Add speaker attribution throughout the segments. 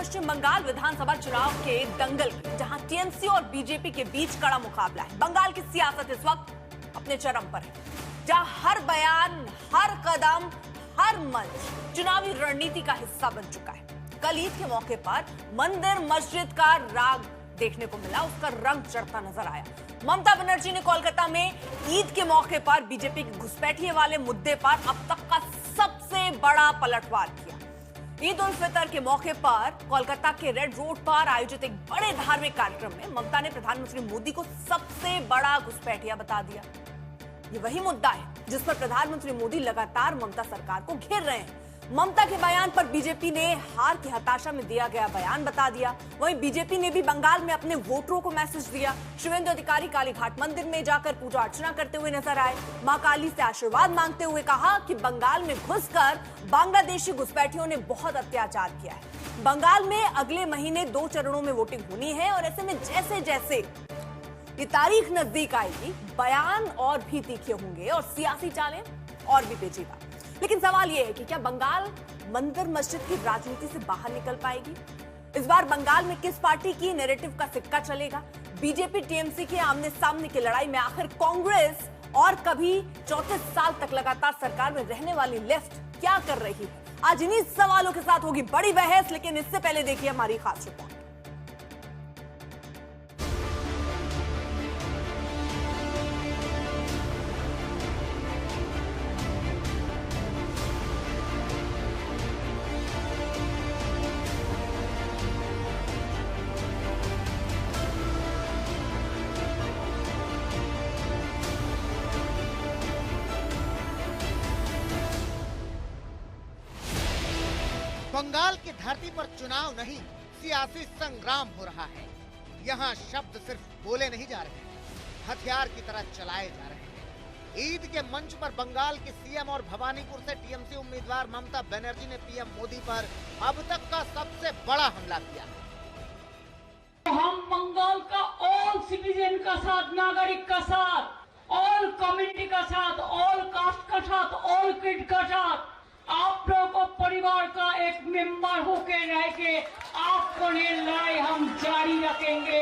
Speaker 1: पश्चिम बंगाल विधानसभा चुनाव के दंगल की, जहां टीएमसी और बीजेपी के बीच कड़ा मुकाबला है। बंगाल की सियासत इस वक्त अपने चरम पर है, जहां हर बयान, हर कदम, हर मंच चुनावी रणनीति का हिस्सा बन चुका है। कल ईद के मौके पर मंदिर मस्जिद का राग देखने को मिला, उसका रंग चढ़ता नजर आया। ममता बनर्जी ने कोलकाता में ईद के मौके पर बीजेपी के घुसपैठिए वाले मुद्दे पर अब तक का सबसे बड़ा पलटवार किया। ईद उल फितर के मौके पर कोलकाता के रेड रोड पर आयोजित एक बड़े धार्मिक कार्यक्रम में ममता ने प्रधानमंत्री मोदी को सबसे बड़ा घुसपैठिया बता दिया। ये वही मुद्दा है जिस पर प्रधानमंत्री मोदी लगातार ममता सरकार को घेर रहे हैं। ममता के बयान पर बीजेपी ने हार की हताशा में दिया गया बयान बता दिया। वहीं बीजेपी ने भी बंगाल में अपने वोटरों को मैसेज दिया। शिवेंद्र अधिकारी कालीघाट मंदिर में जाकर पूजा अर्चना करते हुए नजर आए। मां काली से आशीर्वाद मांगते हुए कहा कि बंगाल में घुसकर बांग्लादेशी घुसपैठियों ने बहुत अत्याचार किया है। बंगाल में अगले महीने 2 चरणों में वोटिंग होनी है और ऐसे में जैसे जैसे ये तारीख नजदीक आएगी, बयान और भी तीखे होंगे और सियासी चालें और भी पेचीदा। लेकिन सवाल यह है कि क्या बंगाल मंदिर मस्जिद की राजनीति से बाहर निकल पाएगी? इस बार बंगाल में किस पार्टी की नैरेटिव का सिक्का चलेगा? बीजेपी टीएमसी के आमने सामने की लड़ाई में आखिर कांग्रेस और कभी 34 साल तक लगातार सरकार में रहने वाली लेफ्ट क्या कर रही है? आज इन्हीं सवालों के साथ होगी बड़ी बहस, लेकिन इससे पहले देखिए हमारी खास रिपोर्ट।
Speaker 2: बंगाल की धरती पर चुनाव नहीं, सियासी संग्राम हो रहा है। यहाँ शब्द सिर्फ बोले नहीं जा रहे, हथियार की तरह चलाए जा रहे हैं। ईद के मंच पर बंगाल के सीएम और भवानीपुर से टीएमसी उम्मीदवार ममता बनर्जी ने पीएम मोदी पर अब तक का सबसे बड़ा हमला किया।
Speaker 3: हम बंगाल का ऑल सिटीजन का साथ, नागरिक का साथ, ऑल कम्युनिटी का साथ, ऑल कास्ट का साथ, ऑल किड का साथ, आप लोगों को परिवार का एक मेंबर होके रह के आपको लड़ाई हम जारी रखेंगे।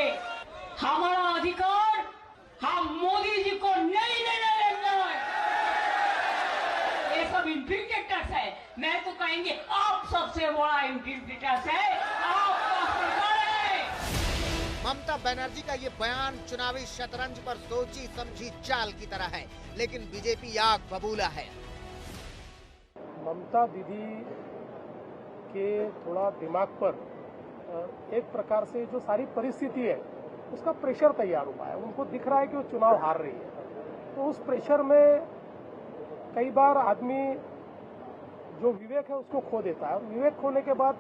Speaker 3: हमारा अधिकार हम मोदी जी को नहीं देने देंगे। ये सब इंफिल्ट्रेटर्स है, मैं तो कहेंगे आप सबसे बड़ा इंफिल्ट्रेटर्स है, आपका सरकार है।
Speaker 2: ममता बनर्जी का ये बयान चुनावी शतरंज पर सोची समझी चाल की तरह है, लेकिन बीजेपी आग बबूला है।
Speaker 4: ममता दीदी के थोड़ा दिमाग पर एक प्रकार से जो सारी परिस्थिति है उसका प्रेशर तैयार हुआ है। उनको दिख रहा है कि वो चुनाव हार रही है, तो उस प्रेशर में कई बार आदमी जो विवेक है उसको खो देता है। और विवेक खोने के बाद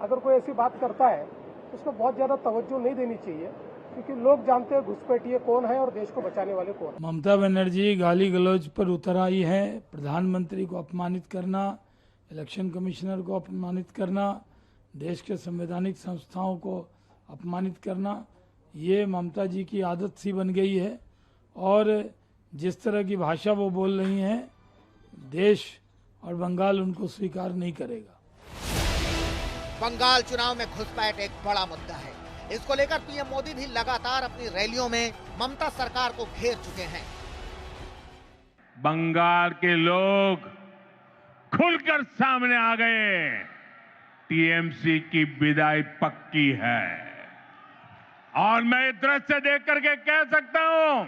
Speaker 4: अगर कोई ऐसी बात करता है तो उसको बहुत ज्यादा तवज्जो नहीं देनी चाहिए, क्योंकि लोग जानते हैं घुसपैठिए कौन है और देश को बचाने वाले कौन है।
Speaker 5: ममता बनर्जी गाली गलौज पर उतर आई है। प्रधानमंत्री को अपमानित करना, इलेक्शन कमिश्नर को अपमानित करना, देश के संवैधानिक संस्थाओं को अपमानित करना, ये ममता जी की आदत सी बन गई है। और जिस तरह की भाषा वो बोल रही हैं, देश और बंगाल उनको स्वीकार नहीं करेगा।
Speaker 2: बंगाल चुनाव में घुसपैठ एक बड़ा मुद्दा है। इसको लेकर पीएम मोदी भी लगातार अपनी रैलियों में ममता सरकार को घेर चुके हैं।
Speaker 6: बंगाल के लोग खुलकर सामने आ गए। टीएमसी की विदाई पक्की है और मैं ये दृश्य देख करके कह सकता हूं,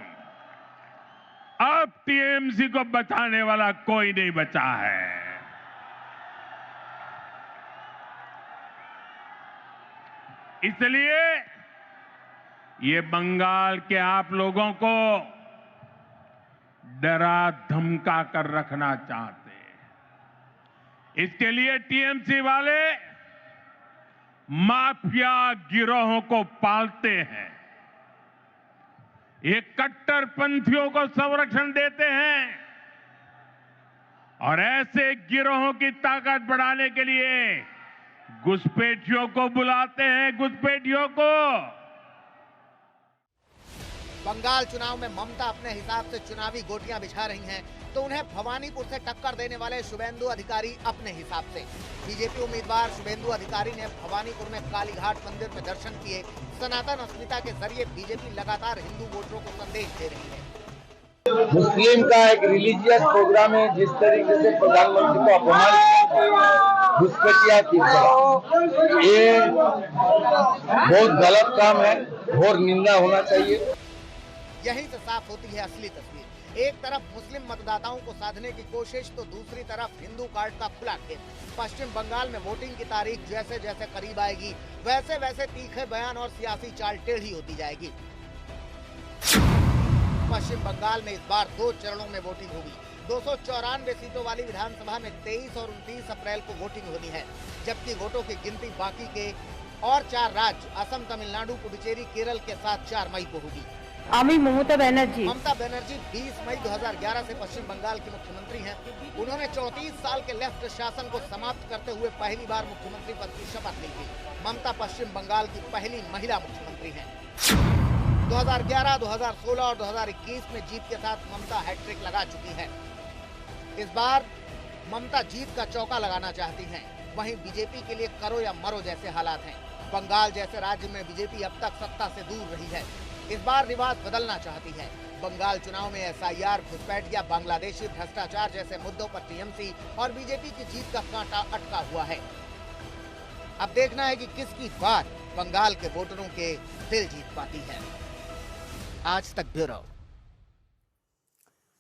Speaker 6: अब टीएमसी को बचाने वाला कोई नहीं बचा है। इसलिए ये बंगाल के आप लोगों को डरा धमका कर रखना चाहते हैं। इसके लिए टीएमसी वाले माफिया गिरोहों को पालते हैं, ये कट्टरपंथियों को संरक्षण देते हैं और ऐसे गिरोहों की ताकत बढ़ाने के लिए घुसपैठियों को बुलाते हैं। घुसपैठियों को
Speaker 2: बंगाल चुनाव में ममता अपने हिसाब से चुनावी गोटियां बिछा रही हैं, तो उन्हें भवानीपुर से टक्कर देने वाले शुभेंदु अधिकारी अपने हिसाब से। बीजेपी उम्मीदवार शुभेंदु अधिकारी ने भवानीपुर में कालीघाट मंदिर में दर्शन किए। सनातन अस्मिता के जरिए बीजेपी लगातार हिंदू वोटरों को संदेश दे रही है।
Speaker 7: मुस्लिम का एक रिलीजियस प्रोग्राम है, जिस तरीके से प्रधानमंत्री को अपमान घुसपैठिया की, ये बहुत गलत काम है और निंदा होना चाहिए।
Speaker 2: यहीं से साफ होती है असली तस्वीर। एक तरफ मुस्लिम मतदाताओं को साधने की कोशिश, तो दूसरी तरफ हिंदू कार्ड का खुला खेल। पश्चिम बंगाल में वोटिंग की तारीख जैसे जैसे करीब आएगी, वैसे वैसे तीखे बयान और सियासी चाल टेढ़ी होती जाएगी। पश्चिम बंगाल में इस बार 2 चरणों में वोटिंग होगी। 294 सीटों वाली विधानसभा में 23 और 29 अप्रैल को वोटिंग होनी है, जबकि वोटों की गिनती बाकी के और 4 राज्य असम, तमिलनाडु, पुडुचेरी, केरल के साथ 4 मई को होगी।
Speaker 8: ममता बनर्जी
Speaker 2: 20 मई 2011 से पश्चिम बंगाल की मुख्यमंत्री हैं। उन्होंने 34 साल के लेफ्ट शासन को समाप्त करते हुए पहली बार मुख्यमंत्री पद की शपथ ली थी। ममता पश्चिम बंगाल की पहली महिला मुख्यमंत्री हैं। 2011, 2016 और 2021 में जीत के साथ ममता हैट्रिक लगा चुकी है। इस बार ममता जीत का चौका लगाना चाहती हैं। वहीं बीजेपी के लिए करो या मरो जैसे हालात हैं। बंगाल जैसे राज्य में बीजेपी अब तक सत्ता से दूर रही है। इस बार रिवाज बदलना चाहती है। बंगाल चुनाव में एसआईआर, घुसपैठिया, बांग्लादेशी भ्रष्टाचार जैसे मुद्दों पर टीएमसी और बीजेपी की जीत का कांटा अटका हुआ है। अब देखना है कि किसकी बात बंगाल के वोटरों के दिल जीत पाती है। आज तक ब्यूरो।